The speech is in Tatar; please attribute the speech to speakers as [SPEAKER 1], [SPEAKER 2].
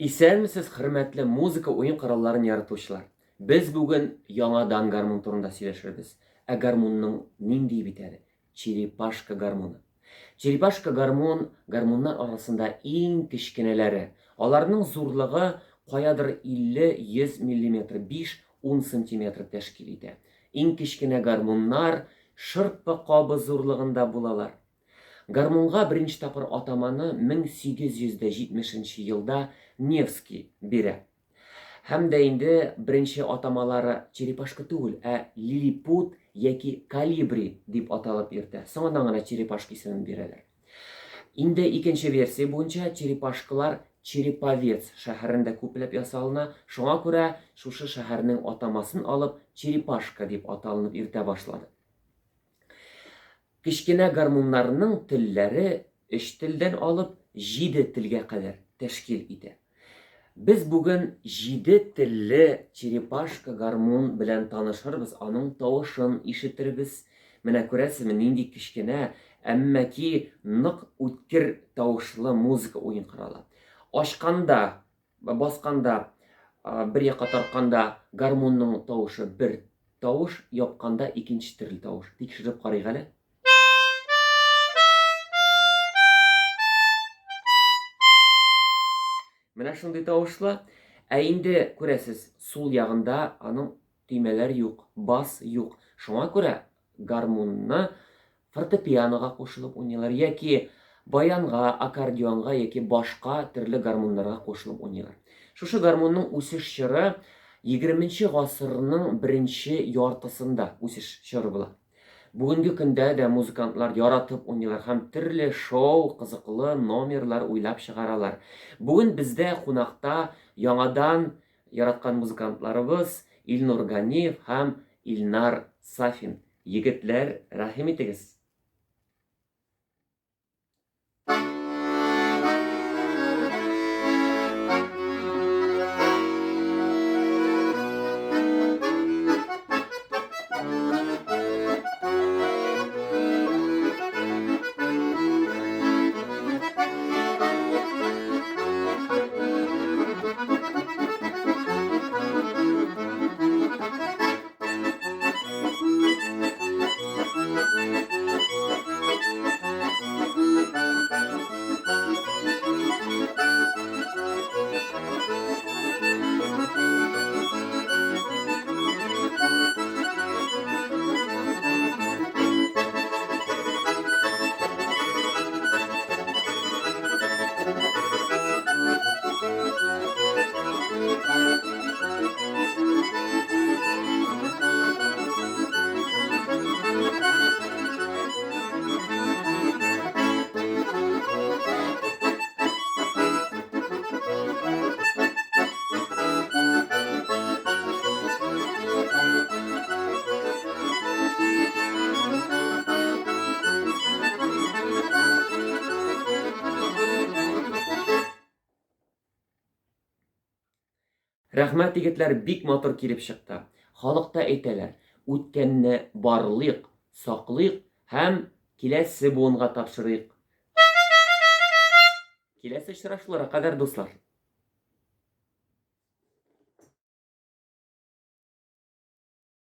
[SPEAKER 1] Исәнмесез, хөрмәтле музыка уен коралларын яратучылар. Без бүген яңадан гармун турында сөйләшербез. Гармунның нинди бит әле? Черепашка гармуны. Черепашка гармуннар арасында иң кечкенәләре. Аларның зурлыгы каядыр 50-100 мм, 5-10 см тәшкил итә. Иң кечкенә гармуннар шырпы кабы зурлыгында булалар. Гармунга беренче тапкыр атаманы 1870 елда Невский бирә. Һәм дә инде беренче атамалары черепашка түгел, лилипут яки калибри дип аталып йөртә. Соңыннан гына черепашка исемен бирәләр. Инде икенче версия буенча черепашкалар Череповец шәһәрендә күпләп ясалына, шуңа күрә шушы шәһәрнең атамасын алып черепашка дип аталынып йөртә башлады. Кечкенә гармуннарның телләре 3 телдән алып 7 телгә кадәр тәшкил итә. Без бүген 7 телле черепашка гармун белән танышырбыз, аның тавышын ишетербез. Менә күрәсезме, нинди кечкенә, әмма ки нык үткер тавышлы музыка уен коралы. Ачканда, басканда, бер якка тартканда гармунның тавышы бер тавыш, япканда икенче төрле тавыш. Тикшереп карыйк әле. Менә шундый тавышлы. Инде күрәсез, сул ягында аның төймәләр юк, бас юк. Шуңа күрә гармунны фортепианога кушылып уйныйлар, яки баянга, аккордеонга яки башка төрле гармуннарга кушылып уйныйлар. Шушы гармунның үсеш чоры 20нче гасырның беренче яртысында үсеш чоры була. Бүгенге көндә дә музыкантлар яратып уйныйлар һәм төрле шоу, кызыклы номерлар уйлап чыгаралар. Бүген бездә кунакта яңадан яраткан музыкантларыбыз Илнур Ганиев һәм Илнар Сафин. Егетләр, рәхим итегез. Рәхмәт, егетләр, бик матур килеп чыкты. Халыкта әйтәләр, үткәнне барлыйк, саклыйк һәм киләсе буынга тапшырыйк. Киләсе очрашуларга кадәр, дуслар.